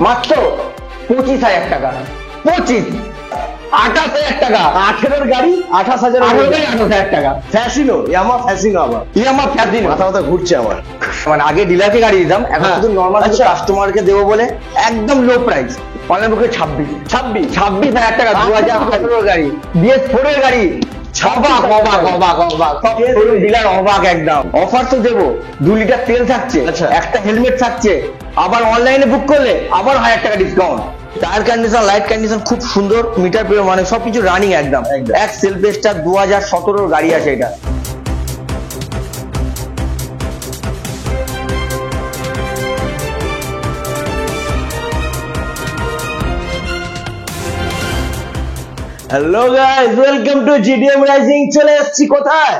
মাত্র 25,000 টাকা। 28,000 টাকা। 18 গাড়ি 28,000 28,000 টাকা। ফ্যাসিনো, ইয়ামা ফ্যাসিনো, আবার ইয়ামা ফ্যাসিনো। মাথা মাথা ঘুরছে আমার। মানে আগে ডিলারকে গাড়ি দিতাম, এখন শুধু নরমাল কাস্টমারকে দেবো বলে একদম লো প্রাইস। অনলাইন বুকে 26,000 টাকা। 2018 গাড়ি, BS4 এর গাড়ি। ডিলার অবাক একদম। অফার তো দেবো, 2 লিটার তেল থাকছে, একটা হেলমেট থাকছে, আবার অনলাইনে বুক করলে আবার 1000 টাকা discount. Tyre condition, light condition খুব সুন্দর, মিটার মানে সবকিছু রানিং একদম। এক সেলফ স্টার্ট 2017 গাড়ি আছে এটা। Hello guys, welcome to GDM rising. चले এসেছি কোথায়?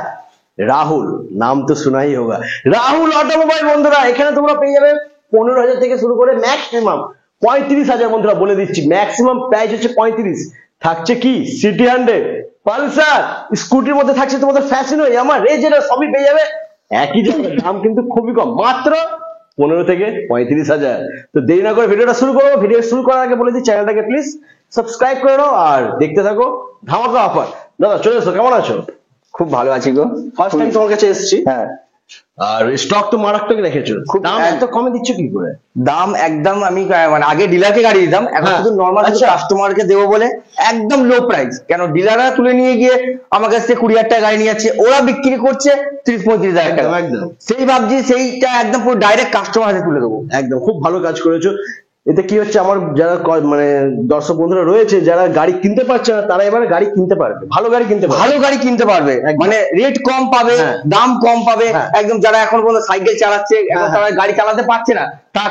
রাহুল, নাম তো শোনা ही होगा। রাহুল অটোমোবাইল বন্ধুরা, এখানে তোমরা পেয়ে যাবে 15,000 থেকে শুরু করে ম্যাক্সিমাম 35,000। বন্ধুরা বলে দিচ্ছি, ম্যাক্সিমাম প্রাইস হচ্ছে 35। থাকছে কি সিটি 100, পালসার, স্কুটির মধ্যে থাকছে তোমাদের ফ্যাসিনো, ইয়ামা, রেজের, সবই পেয়ে যাবে একই জায়গায়। দাম কিন্তু খুবই কম, মাত্র 15 থেকে 35,000। তো দেরি না করে ভিডিওটা শুরু করবো। ভিডিও শুরু করার আগে বলে দিই, চ্যানেলটাকে প্লিজ সাবস্ক্রাইব করে নাও আর দেখতে থাকো ধামাকা অফার। দাদা চলে এসো, কেমন আছো? খুব ভালো আছি গো। ফার্স্ট টাইম তোমার কাছে এসেছি। হ্যাঁ, আর স্টক তো মারাত্মক রেখেছো। দাম এত কমে দিচ্ছ কি করে? দাম একদম আমি মানে আগে ডিলারকে গাড়ি দিতাম, এখন শুধু নরমাল কাস্টমারকে দেবো বলে একদম লো প্রাইস। কেন ডিলাররা তুলে নিয়ে গিয়ে আমার কাছ থেকে 20,000 টাকা গাড়ি নিয়ে যাচ্ছে, ওরা বিক্রি করছে 30-35,000 টাকা। একদম সেই ভাবছি সেইটা একদম পুরো ডাইরেক্ট কাস্টমার হাতে তুলে দেবো। একদম খুব ভালো কাজ করেছো। এতে কি হচ্ছে, আমার যারা মানে দর্শক বন্ধুরা রয়েছে যারা গাড়ি কিনতে পারছে না, তারা এবারে গাড়ি কিনতে পারবে, ভালো গাড়ি কিনতে পারবে, ভালো গাড়ি কিনতে পারবে, মানে রেট কম পাবে, দাম কম পাবে। একদম যারা এখন পর্যন্ত সাইকেল চালাচ্ছে, এখন তারা গাড়ি চালাতে পারছে না,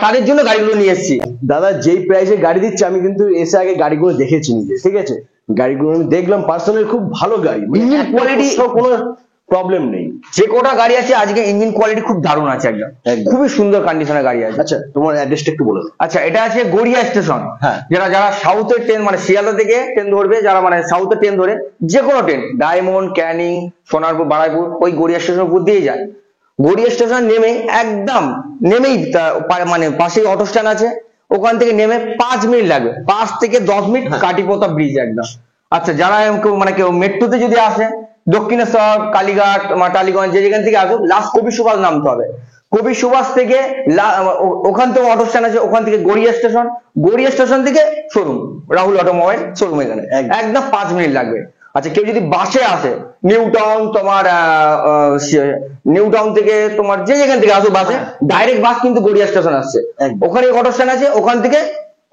তাদের জন্য গাড়িগুলো নিয়ে এসেছি। দাদা যেই প্রাইসে গাড়ি দিচ্ছে, আমি কিন্তু এসে আগে গাড়িগুলো দেখেছি নিজে, ঠিক আছে? গাড়িগুলো আমি দেখলাম, পার্সোনালি খুব ভালো গাড়ি, ইঞ্জিন কোয়ালিটি কোনো প্রবলেম নেই। যে কোটা গাড়ি আছে আজকে ইঞ্জিন কোয়ালিটি খুব দারুণ আছে, একদম খুবই সুন্দর কন্ডিশনের গাড়ি আছে। আচ্ছা, তোমার অ্যাড্রেসটা একটু বলো। আচ্ছা, এটা আছে গড়িয়া স্টেশন। হ্যাঁ, যারা সাউথের ট্রেন, মানে শিয়ালদা থেকে ট্রেন ধরবে, যারা মানে সাউথের ট্রেন ধরে, যে কোনো ট্রেন, ডায়মন্ড, ক্যানিং, সোনারপুর, বারাইপুর, ওই গড়িয়া স্টেশনের উপর দিয়ে যায়। গড়িয়া স্টেশন নেমে একদম নেমেই মানে পাশেই অটো স্ট্যান্ড আছে, ওখান থেকে নেমে 5 মিনিট লাগবে, 5 থেকে 10 মিনিট কাটিপোতা ব্রিজ একদম। আচ্ছা, যারা মানে কেউ মেট্রোতে যদি আসে, দক্ষিণেশ্বর, কালীঘাট, টালিগঞ্জ, যেখান থেকে আসো, লাস্ট কবি সুভাষ নামতে হবে। কবি সুভাষ থেকে ওখান থেকে অটো স্ট্যান্ড আছে, ওখান থেকে গড়িয়া স্টেশন, গড়িয়া স্টেশন থেকে শোরুম, রাহুল অটোমোবাইল শোরুম, এখানে একদম 5 মিনিট লাগবে। আচ্ছা, কেউ যদি বাসে আসে, নিউ টাউন, তোমার নিউ টাউন থেকে তোমার যেখান থেকে আসো বাসে, ডাইরেক্ট বাস কিন্তু গড়িয়া স্টেশন আসছে, ওখানে অটো স্ট্যান্ড আছে, ওখান থেকে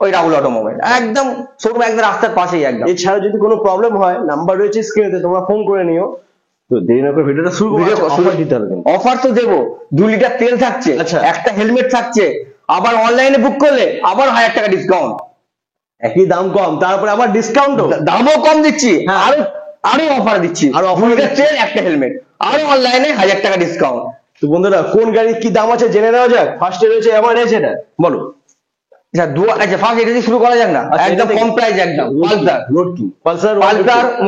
ওই রাহুল অটোমোবাইল একদম শোরুম, একদম রাস্তার পাশেই একদম। এছাড়া যদি কোনো প্রবলেম হয়, নাম্বার রয়েছে স্ক্রিনে, তোমরা ফোন করে নিও। তো দেরি না করে ভিডিওটা শুরু দিতে হবে। অফার তো দেবো, 2 লিটার তেল থাকছে, একটা হেলমেট থাকছে, আবার অনলাইনে বুক করলে আবার 1000 টাকা ডিসকাউন্ট। একই দাম কম, তারপরে আবার ডিসকাউন্ট, দামও কম দিচ্ছি, আরো অফার দিচ্ছি। 2 লিটার তেল, একটা হেলমেট, আরো অনলাইনে 1000 টাকা ডিসকাউন্ট। তো বন্ধুরা, কোন গাড়ির কি দাম আছে জেনে নেওয়া যাক। ফার্স্টে রয়েছে আমার এজ, এটা বলো। আচ্ছা, ফার্স্ট এটা দিয়ে শুরু করা যাক না, একদম কম প্রাইস, একদম পালসার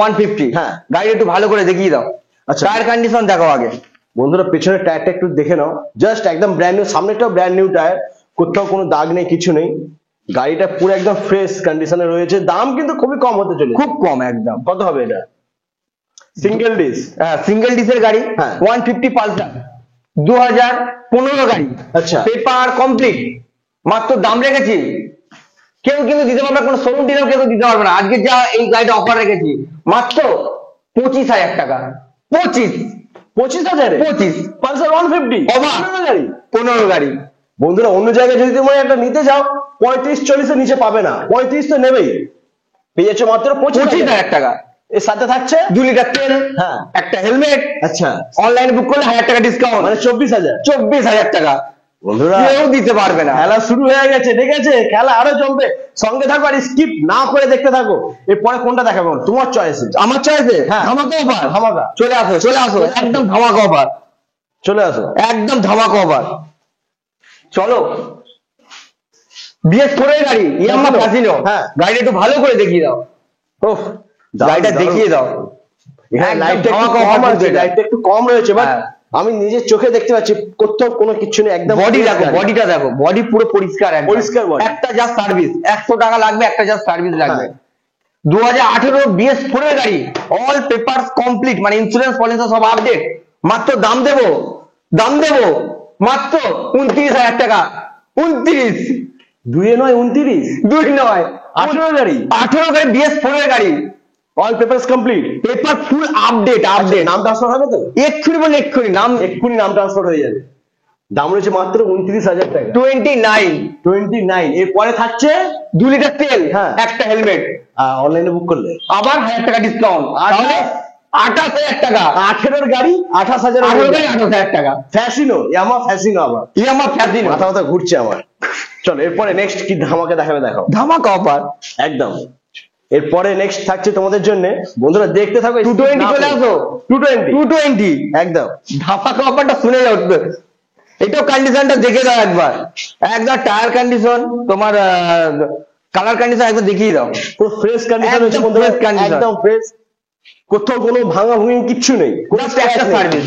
150। হ্যাঁ, গাড়ি একটু ভালো করে দেখিয়ে দাও। আচ্ছা, টায়ার কন্ডিশন দেখো আগে। বন্ধুরা, পেছনের টায়ারটা একটু দেখে নাও, জাস্ট একদম ব্র্যান্ড নিউ, সামনেটাও ব্র্যান্ড নিউ টায়ার, কোথাও কোনো দাগ নেই, কিছু নেই। গাড়িটা পুরো একদম ফ্রেশ কন্ডিশনে রয়েছে। দাম কিন্তু খুবই কম হতে চলেছে, খুব কম একদম। কত হবে এটা? সিঙ্গেল ডিস, হ্যাঁ সিঙ্গেল ডিসের গাড়ি, 150 পালসার, 2015 গাড়ি। আচ্ছা, পেপার কমপ্লিট, মাত্র দাম রেখেছি, কেউ কিন্তু দিতে পারবে না, কোনো শোরুম ডিলার কেউ দিতে পারবে না। আজকে যা এই গাড়িটা অফার রেখেছি, মাত্র 25,000 টাকা। 25,000 পালসার 150 গাড়ি, 15 গাড়ি। বন্ধুরা, অন্য জায়গায় যদি তোমরা একটা নিতে যাও, 35-40 নিচে পাবে না, 35 তো নেবেই। পেয়ে যাচ্ছ মাত্র 25,000 টাকা। এর সাথে থাকছে 2 লিটার তেল, একটা হেলমেট। আচ্ছা, অনলাইনে বুক করলে 1000 টাকা ডিসকাউন্ট, মানে 24,000 টাকা। বন্ধুরা, কেউ দিতে পারবে না। খেলা শুরু হয়ে গেছে, ঠিক আছে? খেলা আরো জমবে, সঙ্গে থাকো আর স্কিপ না করে দেখতে থাকো। এরপরে কোনটা দেখাবো তোমার চয়েসে? আমার চয়েসে ধামাকা অফার। ধামাকা, চলে আসো একদম ধামাকা অফার, চলে আসো একদম ধামাকা অফার। চলো, BS4 এর গাড়ি, ইয়ামা ফ্যাসিনো, গাড়িটা একটু ভালো করে দেখিয়ে দাও। ওহ, গাড়িটা দেখিয়ে দাও। লাইটটা একটু কম রয়েছে, বাট আমি নিজের চোখে দেখতে পাচ্ছি কোথাও কোনো কিছু নেই, একদম বডি দেখো, বডিটা দেখো, বডি পুরো পরিষ্কার, একদম পরিষ্কার body। একটা জাস্ট সার্ভিস 100 টাকা লাগবে, একটা জাস্ট সার্ভিস লাগবে। 2018 BS4 এর গাড়ি, অল পেপারস কমপ্লিট, মানে ইন্স্যুরেন্স পলিসি সব আপডেট। মাত্র দাম দেবো মাত্র 29,000 টাকা। 29, 2 নয় 29, 2 নয়, 18 গাড়ি, 18 গাড়ি BS4 এর গাড়ি, all papers complete, paper full update. নাম ট্রান্সফার হবে তো? এক্ষুনি বলে এক্ষুনি এক্ষুনি নাম ট্রান্সফার হয়ে যাবে। দাম রয়েছে মাত্র 29,000 টাকা, 29। এরপরে থাকছে 2 লিটার তেল, হ্যাঁ, একটা হেলমেট। অনলাইনে বুক করলে আবার 1000 টাকা ডিসকাউন্ট, তাহলে 28,000 টাকা। 18 গাড়ি 28,000, 28,000 টাকা। ফ্যাসিনো, ইয়ামা ফ্যাসিনো, আবার ইয়ামা ফ্যাসিনো, মাথা মাথা ঘুরছে আমার। চলো এরপরে নেক্সট কি ধামাকা দেখাবে, দেখাও। ধামাকা অফার একদম। এরপরে নেক্সট থাকছে তোমাদের জন্য, বন্ধুরা দেখতে থাকো। 220 চলে আসো, 220 একদম ধামাকা অফারটা শুনে যাও। এটাও কন্ডিশনটা দেখে দাও একবার, একদম টায়ার কন্ডিশন, তোমার কালার কন্ডিশন একবার দেখিয়ে দাও। পুরো ফ্রেশ কন্ডিশন একদম হচ্ছে বন্ধুরা, fresh condition। একদম ফ্রেশ, কোথাও কোনো ভাঙা ভুঙি কিচ্ছু নেই, জাস্ট একটা সার্ভিস,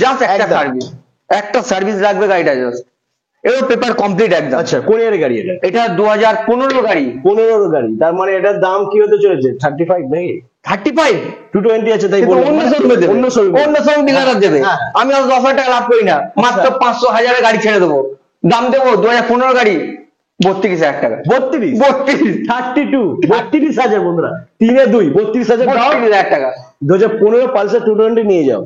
একটা সার্ভিস লাগবে গাড়িটা জাস্ট। এও পেপার কমপ্লিট একদম। আচ্ছা, কোন ইয়ারের গাড়ি এটা? এটা 2015 গাড়ি। 15 গাড়ি, তার মানে এটার দাম কি হতে চলেছে? 35 নাকি 35? 220 আছে, তাই বললাম। অন্য শোরুমে দেবে, অন্য শোরুম ডিলার দেবে। হ্যাঁ। আমি অত 10 টাকা লাভ করি না, মাত্র 500,000 গাড়ি ছেড়ে দেবো। দাম দেবো 2015 গাড়ি 32,000 টাকা। 32,000 বন্ধুরা, 3-2 32,000 টাকা। 2015 পালসার 220 নিয়ে যাও।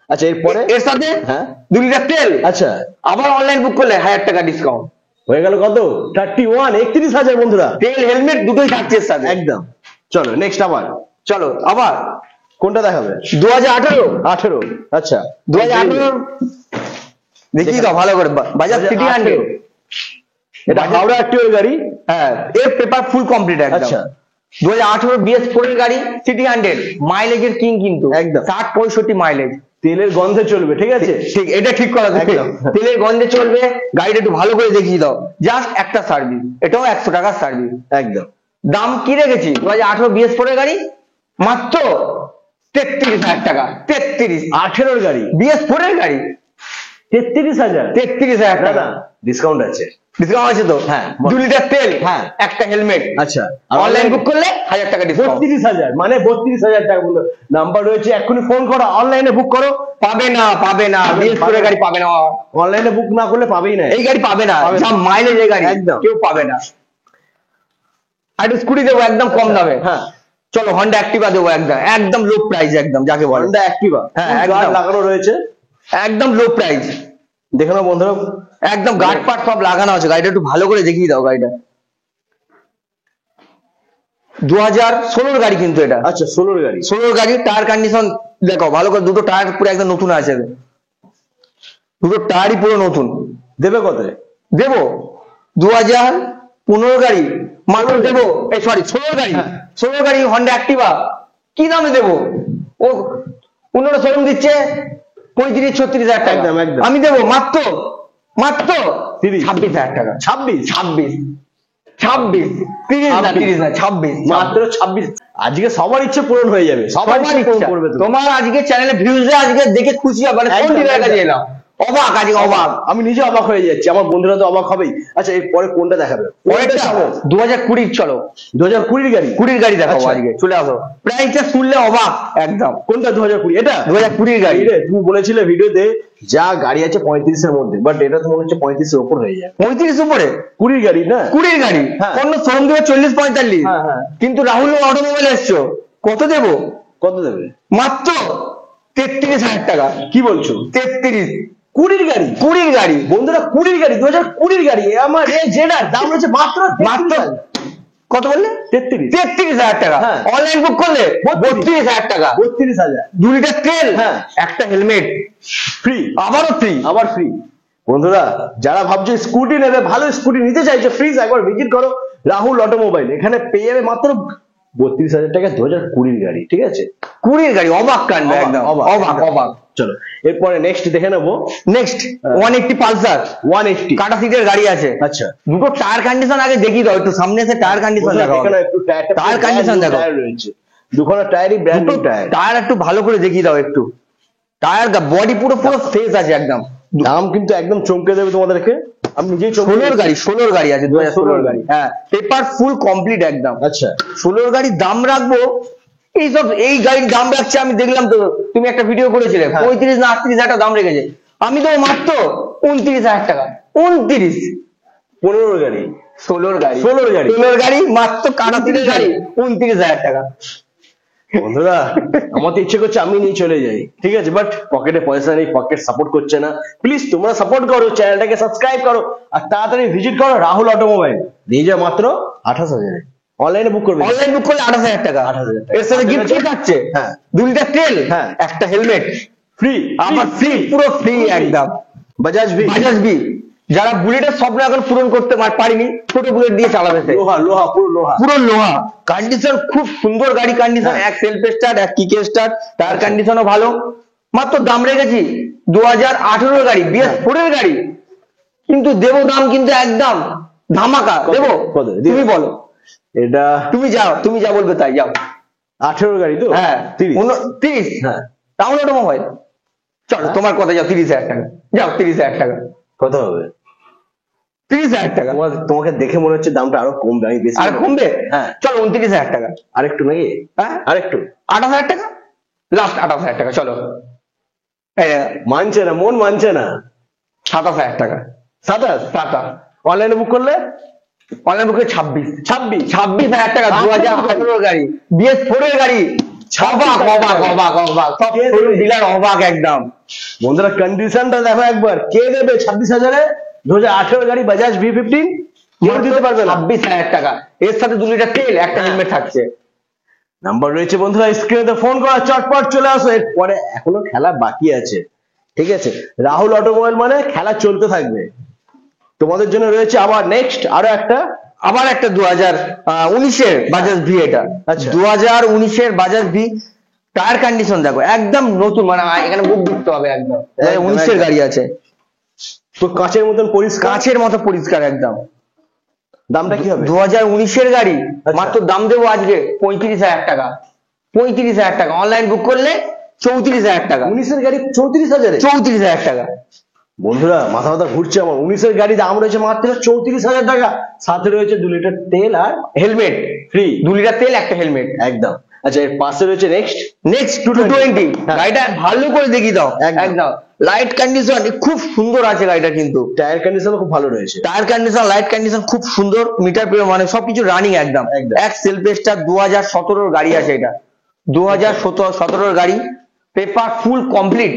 আচ্ছা, এরপরে এর সাথে হ্যাঁ 2 লিটার তেল। আচ্ছা, আবার অনলাইন বুক করলে 1000 টাকা ডিসকাউন্ট হয়ে গেল কত? 31,000 বন্ধুরা, তেল হেলমেট দুটোই থাকছে এর সাথে। একদম। চলো নেক্সট, চলো আবার কোনটা দেখাবে? 2018। 18, আচ্ছা 2018 দেখি তো ভালো করে, বাজাজ সিটি 100। এটা হাওড়া একটিভ গাড়ি, হ্যাঁ, এর পেপার ফুল কমপ্লিট একদম। আচ্ছা 2018 BS4 এর গাড়ি, সিটি 100, মাইলেজের কিং কিন্তু, একদম 60-65 মাইলেজ। তেলের গন্ধে চলবে, ঠিক আছে? ঠিক, এটা ঠিক করা আছে। একদম। তেলের গন্ধে চলবে, গাড়িটা একটু ভালো করে দেখিয়ে দাও। জাস্ট একটা সার্ভিস, এটাও 100 টাকার সার্ভিস। একদম। দাম কি রেখেছি? 2018 BS4 এর গাড়ি মাত্র 33,000 টাকা। 33, 18 গাড়ি, BS4 এর গাড়ি 33,000। 33,000 টাকা। দাদা ডিসকাউন্ট আছে? ডিসকাউন্ট আছে তো? হ্যাঁ। 2 লিটার তেল, হ্যাঁ, একটা হেলমেট। আচ্ছা, অনলাইন বুক করলে 1000 টাকা ডিসকাউন্ট। 32,000, মানে 32,000 টাকা বললো। নাম্বার রয়েছে, এক্ষুনি ফোন করো, অনলাইনে বুক করো। পাবে না BS4 এর গাড়ি পাবে না, অনলাইনে বুক না করলে পাবেই না, এই গাড়ি পাবে না। যা মাইলেজ এই গাড়ি একদম কেউ পাবে না। আর একটু স্কুটি দেবো একদম কম দামে। হ্যাঁ, চলো হন্ডা অ্যাক্টিভা দেবো একদম লো প্রাইস, একদম যাকে বলে হন্ডা অ্যাক্টিভা। হ্যাঁ, একদম একদম লাগানো রয়েছে, একদম লো প্রাইস। দেখে নাও বন্ধুরা, একদম গার্ড পার্ট সব লাগানো আছে। গাড়িটা একটু ভালো করে দেখিয়ে দাও। গাড়িটা 2016 গাড়ি কিন্তু এটা। আচ্ছা 16 গাড়ি, 16 গাড়ি। টায়ার কন্ডিশন দেখো ভালো করে, দুটো টায়ার পুরো একদম নতুন আছে, দুটো টায়ারই পুরো নতুন। দেবে কত? দেবো 2015 গাড়ি মাত্র দেবো, এই সরি 16 গাড়ি, 16 গাড়ি হন্ডা অ্যাক্টিভা কি দামে দেবো? ও অন্যটা শোরুম দিচ্ছে 35-36,000 টাকা, একদম, একদম। আমি দেবো মাত্র 26,000 টাকা। 26 30 না 26, মাত্র 26। আজকে সবার ইচ্ছে পূরণ হয়ে যাবে, সবার ইচ্ছে পূরণ করবে তুমি। তোমার আজকে চ্যানেলে ভিউজ আজকে দেখে খুশি হবে, কোন একদম, ডিলার কাছে একদম। এলাম, অবাক আজকে অবাক। আমি নিজে অবাক হয়ে যাচ্ছি, আমার বন্ধুরা তো অবাক হবেই। আচ্ছা, এরপরে কোনটা দেখাবে? পরেরটা 2020 চলো, 2020 গাড়ি, 20 গাড়ি দেখাবো আচ্ছা। আজকে। চলে আসো, প্রাইসটা শুনলে অবাক একদম। কোনটা? 2020, এটা 2020 গাড়ি। রে, তুমি বলেছিলে ভিডিওতে যা গাড়ি আছে 35 এর মধ্যে, বাট এটা তো মনে হচ্ছে 35 এর উপর হয়ে যায়। 35 উপরে 20 গাড়ি না? 20 গাড়ি, হ্যাঁ। অন্য শোরুম দেবে 40-45। হ্যাঁ, হ্যাঁ। কিন্তু রাহুল অটোমোবাইল এসছো, কত দেবো? কত দেবে? মাত্র 33,000 টাকা। কি বলছো? 33, 20 গাড়ি, 20 গাড়ি বন্ধুরা 20 গাড়ি, 2020 গাড়ি। আমার এই জেনার দাম হচ্ছে মাত্র মাত্র কত বললে? 33,000 টাকা। হ্যাঁ। অনলাইন বুক করলে 32,000 টাকা। 32,000, 2 লিটার তেল, হ্যাঁ। একটা হেলমেট ফ্রি, আবারও ফ্রি। আবার ফ্রি। বন্ধুরা যারা ভাবছো স্কুটি নেবে, ভালো স্কুটি নিতে চাইছো, প্লিজ একবার ভিজিট করো রাহুল অটোমোবাইল। এখানে পেয়ে যাবে মাত্র 32,000 টাকা 2020 গাড়ি, ঠিক আছে? 20 গাড়ি, অবাক কাণ্ড একদম, অবাক। চলো এরপরে নেক্সট দেখে নেবো। নেক্সট 180 পালসার, 180 কাটা সিটের গাড়ি আছে। আচ্ছা, দুটো টায়ার কন্ডিশন আগে দেখিয়ে দাও, একটু সামনে এসে টায়ার কন্ডিশন দেখো। এখানে একটু টায়ার কন্ডিশন দেখো, টায়ার রয়েছে, দুখানা টায়ারই ব্র্যান্ড নিউ টায়ার। টায়ার একটু ভালো করে দেখিয়ে দাও একটু। টায়ার বডি পুরো পুরো ফ্রেশ আছে একদম। দাম কিন্তু একদম চমকে দেবে তোমাদেরকে, আমি নিজেই চমকে 16 গাড়ি আছে, 2016 গাড়ি। হ্যাঁ, পেপার ফুল কমপ্লিট একদম। আচ্ছা 16 গাড়ির দাম রাখবো, এই গাড়ির দাম রাখছে আমি দেখলাম তো, তুমি একটা ভিডিও করেছিলে 35 না 38 হাজার দাম রেখেছে, আমি তো মাত্র 29,000 টাকা। 29, 15 গাড়ি 16 গাড়ি 16 গাড়ি মাত্র কাটাতির গাড়ি 29,000 টাকা। বন্ধুরা আমার তো ইচ্ছে করছে আমি নিয়ে চলে যাই, ঠিক আছে, বাট পকেটে পয়সা নেই, পকেট সাপোর্ট করছে না। প্লিজ তোমরা সাপোর্ট করো, চ্যানেলটাকে সাবস্ক্রাইব করো আর তাড়াতাড়ি ভিজিট করো রাহুল অটোমোবাইল। নিয়ে যাও মাত্র 28,000, অনলাইনে বুক করবে, অনলাইন বুক করলে 28,000 টাকা। 28,000 টাকা। এর সাথে গিফট কি থাকছে? হ্যাঁ 2 লিটার তেল, হ্যাঁ, একটা হেলমেট ফ্রি, আমার ফ্রি, পুরো ফ্রি একদম। বাজাজ ভি, বাজাজ বি, যারা বুলেটের স্বপ্ন এখন পূরণ করতে পারিনি, ছোট বুলেট দিয়ে চালাবে, লোহা লোহা পুরো লোহা, পুরো লোহা। কন্ডিশন খুব সুন্দর গাড়ি, কন্ডিশন এক সেলফ স্টার্ট, এক কিক স্টার্ট, টায়ার কন্ডিশনও ভালো। মাত্র দাম রেখেছি 2018 গাড়ি, BS4 এর গাড়ি, কিন্তু দেবো দাম কিন্তু একদম ধামাকা দেবো। তুমি বলো, এটা তুমি যা বলবে তাই, যাও। 18 গাড়ি তো, হ্যাঁ 30, হ্যাঁ টাউন অটোমোবাইল, চলো তোমার কথা, যাও 30,000 টাকা, যাও 30,000 টাকা। কত হবে? 30,000 টাকা। তোমাকে দেখে মনে হচ্ছে দামটা আরো কমবে, আমি বেশি আর কমবে? হ্যাঁ চলো 29,000 টাকা, আরেকটু নাকি? হ্যাঁ আরেকটু 28,000 টাকা, লাস্ট 28,000 টাকা, চলো। মানছে না, মন মানছে না। 27,000 টাকা, 27 অনলাইনে বুক করলে, অনলাইন বুকে 26,000 টাকা, 2018 গাড়ি, BS4 এর গাড়ি। অবাক অবাক অবাক অবাক, সব ডিলার অবাক একদম। বন্ধুরা কন্ডিশনটা দেখো একবার, কে দেবে 26,000-এ 2018 গাড়ি বাজাজ V15? কেউ দিতে পারবে না। 26,000 টাকা, এর সাথে 2 লিটার তেল, একটা হেলমেট থাকছে। নাম্বার রয়েছে বন্ধুরা স্ক্রিনে, ফোন করা, চটপট চলে আসো। এরপরে এখনো খেলা বাকি আছে, ঠিক আছে, রাহুল অটোমোবাইল মানে খেলা চলতে থাকবে। তোমাদের জন্য রয়েছে আবার নেক্সট আরো একটা, 2019 এর বাজাজ ভি। এটা আচ্ছা 2019 এর বাজাজ ভি, টায়ার কন্ডিশন দেখো একদম নতুন, মানে এখানে বুক দিতে হবে একদম। 19 এর গাড়ি আছে, তো কাঁচের মতন পরিষ্কার, কাঁচের মতো পরিষ্কার একদম। দামটা কি হবে? 2019 এর গাড়ি, মাত্র দাম দেবো আজকে 35,000 টাকা। 35,000 টাকা, অনলাইন বুক করলে 34,000 টাকা। 19 এর গাড়ি 34,000-এ? 34,000 টাকা। বন্ধুরা মাথা ঘুরছে আমার। 19 এর গাড়ি দাম রয়েছে মাত্র 34,000 টাকা, সাথে রয়েছে 2 লিটার তেল আর হেলমেট ফ্রি। 2 লিটার তেল, একটা হেলমেট একদম। আচ্ছা এর পাশে রয়েছে নেক্সট 220। গাড়িটা ভালো করে দেখিয়ে দাও একদম, লাইট কন্ডিশন খুব সুন্দর আছে গাড়িটা, কিন্তু টায়ার কন্ডিশন খুব ভালো রয়েছে, টায়ার কন্ডিশন, লাইট কন্ডিশন খুব সুন্দর, মিটার মানে সবকিছু রানিং একদম। এক সেলফ স্টার্ট, 2017 গাড়ি আছে এটা, 2017 গাড়ি, পেপার ফুল কমপ্লিট।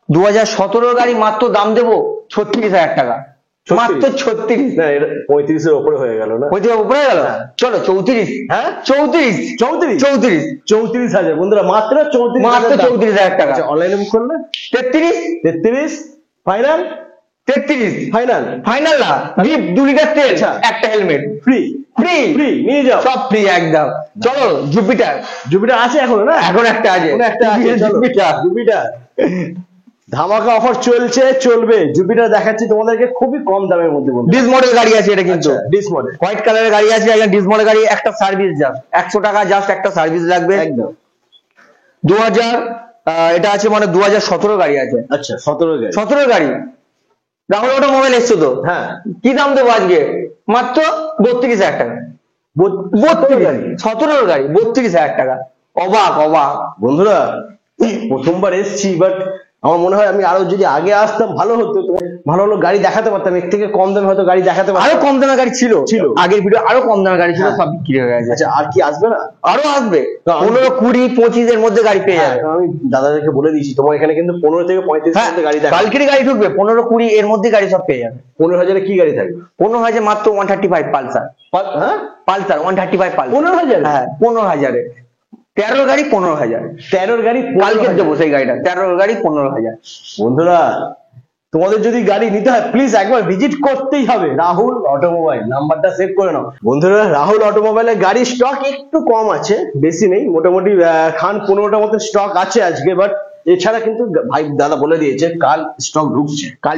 2017 গাড়ি, মাত্র দাম দেবো 36,000 টাকা, মাত্র 36। না এটা 35 এর উপরে হয়ে গেল না? 35 উপরে হয়ে গেল, চলো 34। হ্যাঁ 34,000 বন্ধুরা, মাত্র 34,000 টাকা। অনলাইনে বুক করলে 33 ফাইনাল, 33 ফাইনাল না, গিফট 2 লিটার তেল, একটা হেলমেট ফ্রি, ফ্রি নিয়ে যাও, সব ফ্রি একদম। চলো জুপিটার আছে এখনো না? এখন একটা আছে, জুপিটার ধামাকা অফার চলবে। জুপিটার দেখাচ্ছি তোমাদেরকে খুবই কম দামের মধ্যে। ডিস মডেল গাড়ি আছে এটা, কিন্তু ডিস মডেল, হোয়াইট কালারের গাড়ি আছে, ডিস মডেল গাড়ি, একটা সার্ভিস জাস্ট 100 টাকা, জাস্ট একটা সার্ভিস লাগবে একদম। 2000 এটা আছে, মানে 2017 গাড়ি আছে। আচ্ছা 17 গাড়ি, রাহুল অটোমোবাইল এসছো তো? হ্যাঁ। কি দাম দেবো আজকে? মাত্র 32,000 টাকা। 17 গাড়ি, 32,000 টাকা। অবাক বন্ধুরা, প্রথমবার এসছি, বাট আমার মনে হয় আমি আরো যদি আগে আসতাম ভালো হতো, ভালো গাড়ি দেখাতে পারতাম, এর থেকে কম দামে হয়তো গাড়ি দেখাতে পারতাম। আরো কম দামের গাড়ি ছিল আগের ভিডিও, আরো কম দামের গাড়ি ছিল, সব বিক্রি হয়ে গেছে। আচ্ছা আর কি আসবে না? আরো আসবে, 15, 20, 25 এর মধ্যে গাড়ি পেয়ে যাবে। আমি দাদাদেরকে বলে দিয়েছি তোমার এখানে কিন্তু 15 থেকে 35 এর মধ্যে গাড়ি দেখাবে, কালকের গাড়ি ঢুকবে, 15, 20 এর মধ্যে গাড়ি সব পেয়ে যাবে। 15,000-এ কি গাড়ি থাকবে? 15,000 মাত্র 135 পালসার। হ্যাঁ পালসার 135 পালসার। 15,000? হ্যাঁ 15,000-এ 13 গাড়ি 15,000। 13 গাড়ি কালকে দেবো সেই গাড়িটা, 13 গাড়ি 15,000। বন্ধুরা তোমাদের যদি গাড়ি নিতে হয় প্লিজ একবার ভিজিট করতেই হবে রাহুল অটোমোবাইল, নাম্বারটা সেভ করে নাও। বন্ধুরা রাহুল অটোমোবাইলের গাড়ির স্টক একটু কম আছে, বেশি নেই, মোটামুটি 15টা মতো স্টক আছে আজকে, বাট এছাড়া কিন্তু ভাই দাদা বলে দিয়েছে কাল স্টক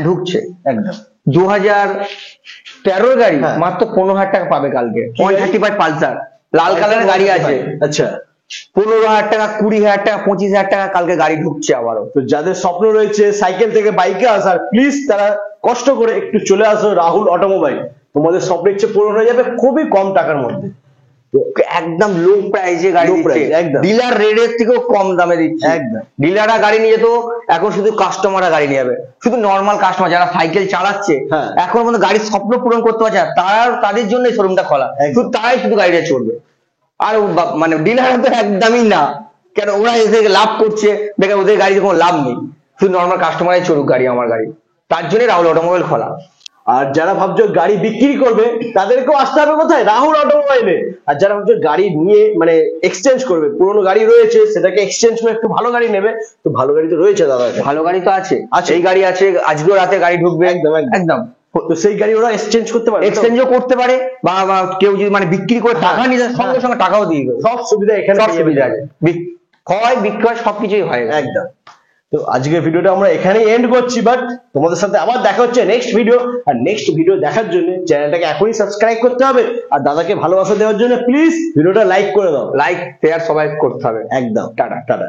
ঢুকছে একদম। 2013 গাড়ি মাত্র 15,000 টাকা পাবে কালকে, 135 পালসার, লাল কালারের গাড়ি আছে। আচ্ছা 15,000 টাকা, 20,000 টাকা, 25,000 টাকা কালকে গাড়ি ঢুকছে আবারও। তো যাদের স্বপ্ন রয়েছে সাইকেল থেকে বাইকে আসার, প্লিজ তারা কষ্ট করে একটু চলে আসো রাহুল অটোমোবাইল। তোমাদের স্বপ্নের চেয়ে পূরণ হয়ে যাবে খুবই কম টাকার মধ্যে। একদম লো প্রাইসে গাড়ি Low দিচ্ছে, price, একদম। ডিলার রেটের থেকেও কম দামে দিচ্ছে একদম। ডিলাররা গাড়ি নিয়ে যেত, এখন শুধু কাস্টমাররা গাড়ি নিয়ে যাবে, শুধু নর্মাল কাস্টমার যারা সাইকেল চালাচ্ছে হ্যাঁ। এখন পর্যন্ত গাড়ির স্বপ্ন পূরণ করতে পারছে না, তাদের জন্য এই শোরুমটা খোলা, একদম। শুধু তারাই শুধু গাড়িটা চড়বে। আর মানে ডিলাররা তো একদমই না, কেন ওরা এসে লাভ করছে, দেখে ওদের গাড়িতে কোনো লাভ নেই, শুধু নর্মাল কাস্টমারই চড়ুক গাড়ি, আমার গাড়ি। তার জন্য রাহুল অটোমোবাইল খোলা। আর যারা ভাবছো গাড়ি বিক্রি করবে তাদেরকেও আসতে হবে কোথায়? রাহুল অটোমোবাইলে। আর যারা ভাবছো গাড়ি নিয়ে মানে এক্সচেঞ্জ করবে, পুরোনো গাড়ি রয়েছে সেটাকে এক্সচেঞ্জ করে একটু ভালো গাড়ি নেবে, তো ভালো গাড়ি তো রয়েছে দাদা। ভালো গাড়ি তো আছে, আছে। এই গাড়ি আছে, আজকেও রাতে গাড়ি ঢুকবে। একদম, একদম। একদম তো সেই গাড়ি ওরা এক্সচেঞ্জ করতে পারে, এক্সচেঞ্জও করতে পারে, বা কেউ যদি মানে বিক্রি করে টাকা নিয়ে যায়, সঙ্গে সঙ্গে টাকাও দিয়ে দেবে, সব সুবিধা এখানে সব পেয়ে সুবিধা যাবে। আছে, ক্রয় বিক্রয় সবকিছুই হয়। একদম। তো আজকের ভিডিওটা আমরা এখানেই এন্ড করছি, বাট তোমাদের সাথে আবার দেখা হচ্ছে নেক্সট ভিডিও। আর নেক্সট ভিডিও দেখার জন্য চ্যানেলটাকে এখনই সাবস্ক্রাইব করতে হবে, আর দাদাকে ভালোবাসা দেওয়ার জন্য প্লিজ ভিডিওটা লাইক করে দাও। লাইক শেয়ার সবাই করতে হবে। একদম। টাটা। টাটা।